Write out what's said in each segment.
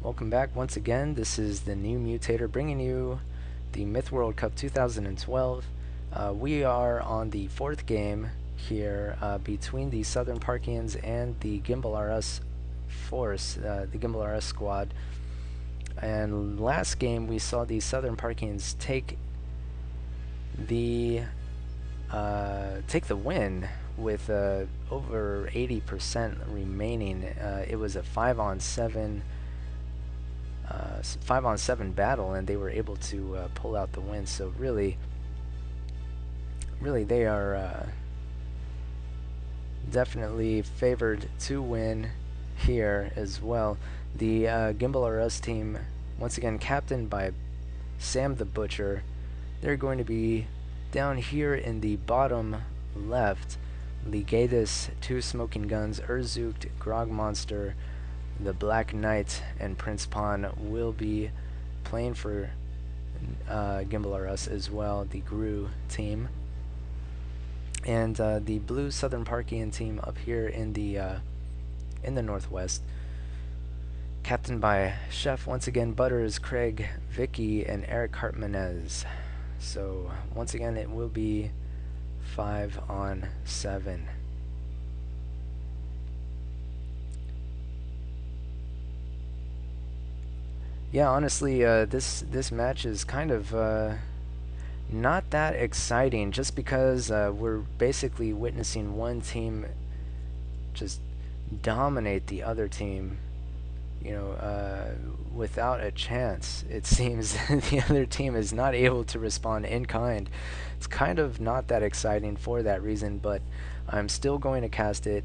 Welcome back once again. This is the NewMutator bringing you the Myth World Cup 2012. We are on the fourth game here between the Southern Parkians and the Gimbal RS force, the Gimbal RS squad. And last game we saw the Southern Parkians take the win with over 80% remaining. It was a 5-on-7 battle, and they were able to pull out the win. So really they are definitely favored to win here as well. The Gimbal RS team, once again captained by Sam the Butcher, they're going to be down here in the bottom left. Ligadis, Two Smoking Guns, Urzukt, Grog Monster, the Black Knight, and Prince Pawn will be playing for Gimbal RS as well, the GRU team. And the blue Southern Parkian team up here in the northwest, captained by Chef once again, Butters, Craig, Vicky, and Eric Hartmanez. So once again it will be 5-on-7. Yeah, honestly, this match is kind of not that exciting, just because we're basically witnessing one team just dominate the other team, without a chance. It seems the other team is not able to respond in kind. It's kind of not that exciting for that reason, but I'm still going to cast it,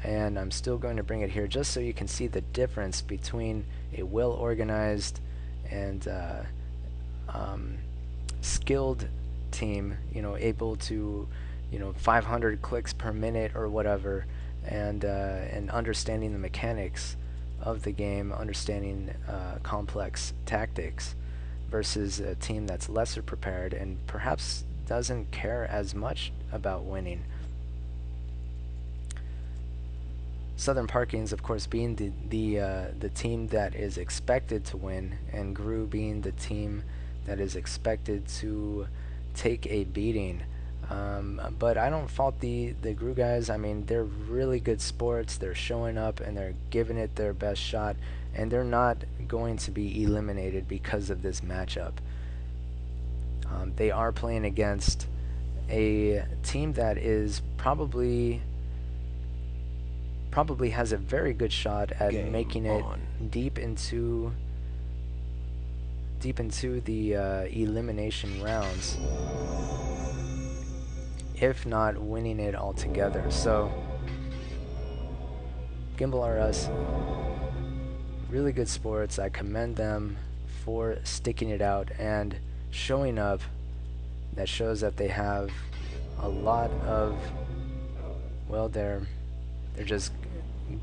and I'm still going to bring it here just so you can see the difference between a well-organized and skilled team, able to, 500 clicks per minute or whatever, and understanding the mechanics of the game, understanding complex tactics, versus a team that's lesser prepared and perhaps doesn't care as much about winning. Southern Parkians, of course, being the team that is expected to win, and GRU being the team that is expected to take a beating. But I don't fault the GRU guys. I mean, they're really good sports. They're showing up and they're giving it their best shot, and they're not going to be eliminated because of this matchup. They are playing against a team that is probably has a very good shot at making it deep into the elimination rounds, if not winning it altogether. So Gimbal RS, really good sports. I commend them for sticking it out and showing up. That shows that they have a lot of, well, they're just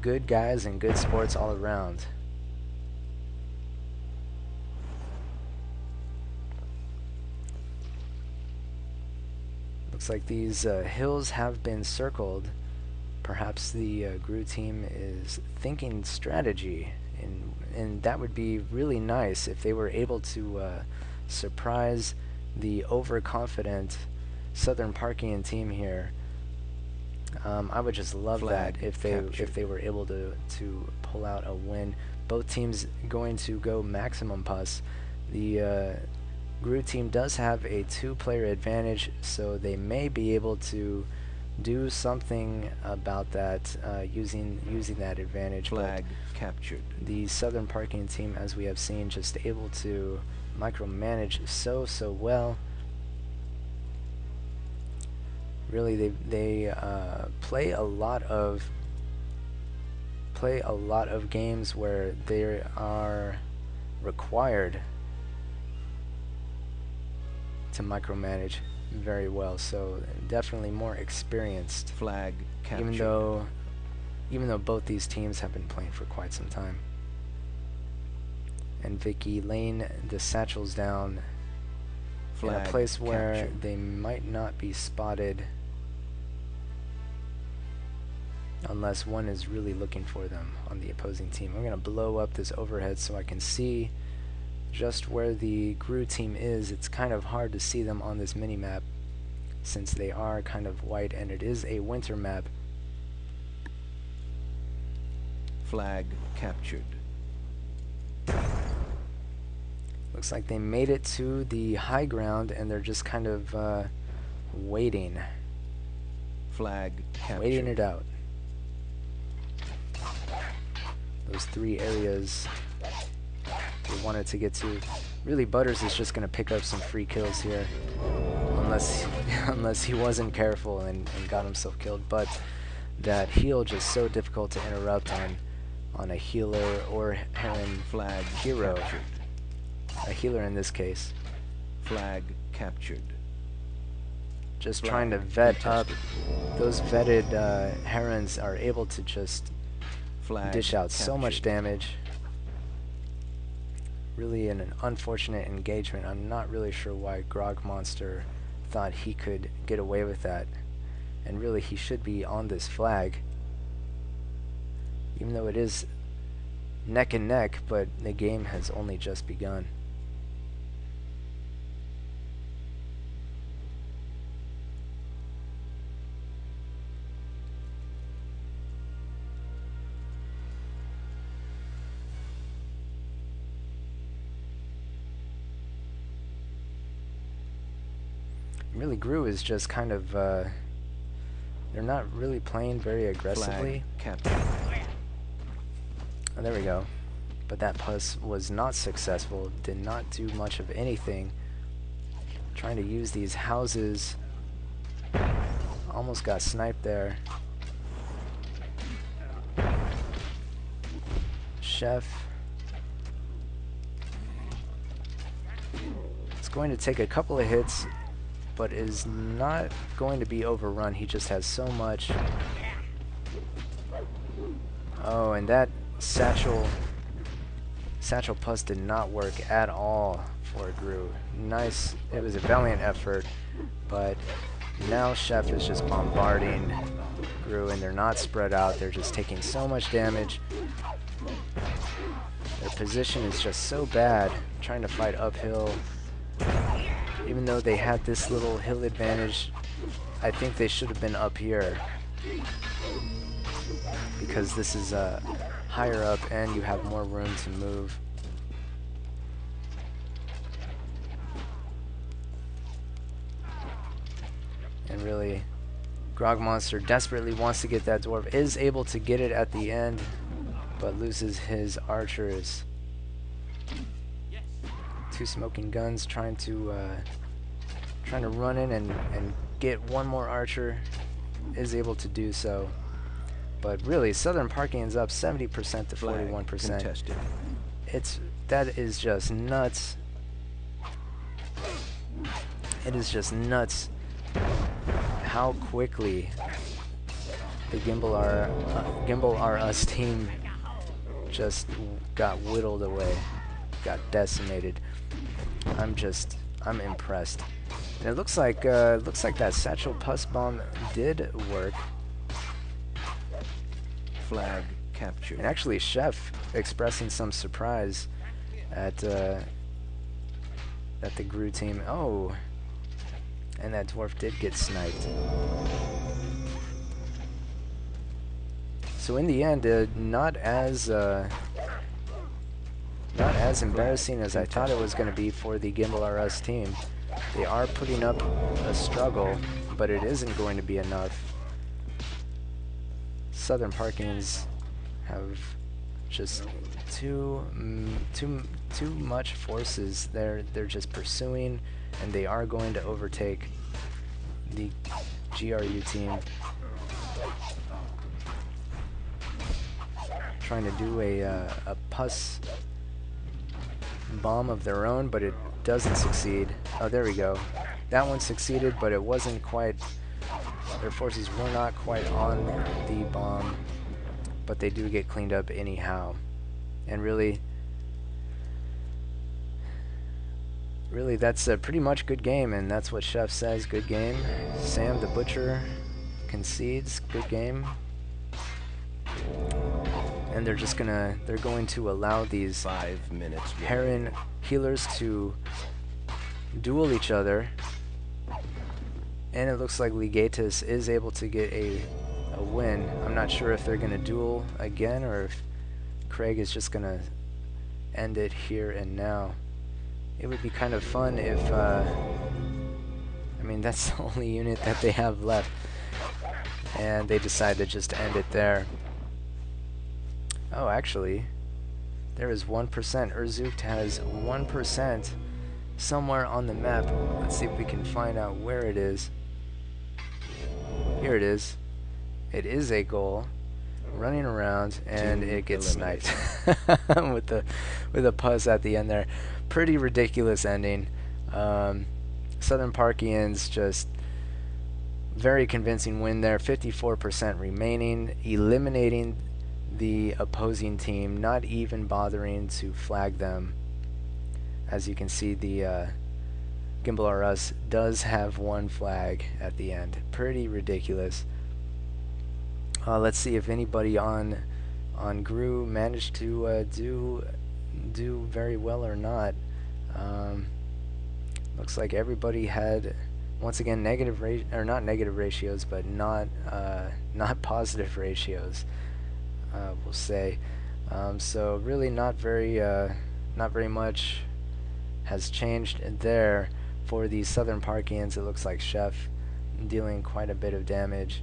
good guys and good sports all around. Looks like these hills have been circled. Perhaps the GRU team is thinking strategy, and that would be really nice if they were able to surprise the overconfident Southern Parkian team here. I would just love that if they were able to pull out a win. Both teams going to go maximum pus. The GRU team does have a 2-player advantage, so they may be able to do something about that using that advantage. Flag captured. The Southern Parkian team, as we have seen, just able to micromanage so well. Really, they play a lot of games where they are required to micromanage very well. So definitely more experienced. Flag captured. Even though both these teams have been playing for quite some time. And Vicky laying the satchels down in a place where captured. they might not be spotted. unless one is really looking for them on the opposing team. I'm going to blow up this overhead so I can see just where the GRU team is. It's kind of hard to see them on this mini-map since they are kind of white and it is a winter map. Flag captured. Looks like they made it to the high ground and they're just kind of waiting. Flag captured. Waiting it out. Those 3 areas we wanted to get to. Really, Butters is just going to pick up some free kills here. Unless he wasn't careful and got himself killed. But that heal just so difficult to interrupt on a healer or Heron Flag hero. captured. A healer in this case. Flag captured. Just Flag trying to vet contested. up. Those vetted Herons are able to just Flag dish out so much captured. damage. Really an unfortunate engagement. I'm not really sure why Grog Monster thought he could get away with that. And really he should be on this flag. Even though it is neck and neck, but the game has only just begun. Really, GRU is just kind of, they're not really playing very aggressively. Flag captured. Oh, there we go. But that puss was not successful, did not do much of anything. Trying to use these houses. Almost got sniped there. Chef. It's going to take a couple of hits, but is not going to be overrun. He just has so much. Oh, and that satchel puss did not work at all for GRU. Nice. It was a valiant effort, but now Chef is just bombarding GRU, and they're not spread out. They're just taking so much damage. Their position is just so bad, trying to fight uphill. Even though they had this little hill advantage, I think they should have been up here, because this is higher up and you have more room to move. And really, Grog Monster desperately wants to get that dwarf, is able to get it at the end, but loses his archers. 2 smoking guns trying to run in and get one more archer, is able to do so. But really, Southern Parking is up 70% to 41%. That is just nuts. It is just nuts how quickly the Gimbal R Us team just got whittled away, got decimated. I'm impressed. And it looks like that satchel puss bomb did work. Flag captured. And actually, Chef expressing some surprise at the GRU team. Oh, and that dwarf did get sniped. So in the end, not as embarrassing as I thought it was going to be for the Gimbal R Us team. They are putting up a struggle, but it isn't going to be enough. Southern Parkings have just too much forces. They're just pursuing, and they are going to overtake the GRU team. Trying to do a puss bomb of their own, but it doesn't succeed. Oh, there we go. That one succeeded, but it wasn't quite. Their forces were not quite on the bomb, but they do get cleaned up anyhow. And really, that's a pretty much good game, and that's what Chef says. Good game. Sam the Butcher concedes. Good game. and they're going to allow these 5 minutes. Heron healers to duel each other, and it looks like Legatus is able to get a win. I'm not sure if they're going to duel again or if Craig is just going to end it here and now. It would be kind of fun if, I mean, that's the only unit that they have left, and they decide to just end it there. Oh, actually, there is 1%. Urzukt has 1% somewhere on the map. Let's see if we can find out where it is. Here it is. It is a goal, running around, and it gets sniped with a puzz at the end there. Pretty ridiculous ending. Southern Parkians just very convincing win there. 54% remaining, eliminating the opposing team, not even bothering to flag them. As you can see, the Gimbal R Us does have one flag at the end. Pretty ridiculous. Let's see if anybody on GRU managed to do very well or not. Looks like everybody had, once again, negative not negative ratios, but not positive ratios. We'll say. So really, not very much has changed there for the Southern Parkians. It looks like Chef dealing quite a bit of damage.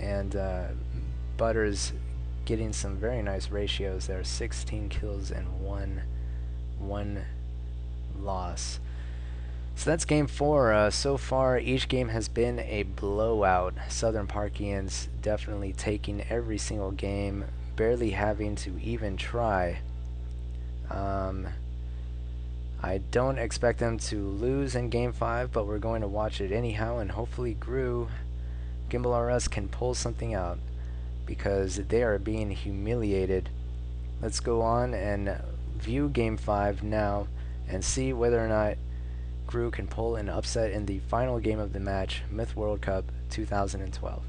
And Butters getting some very nice ratios there. 16 kills and one loss. So that's game 4. So far, each game has been a blowout. Southern Parkians definitely taking every single game, barely having to even try. I don't expect them to lose in game 5, but we're going to watch it anyhow, and hopefully Gimbal R Us can pull something out, because they are being humiliated. Let's go on and view game 5 now and see whether or not GRU can pull an upset in the final game of the match, Myth World Cup 2012.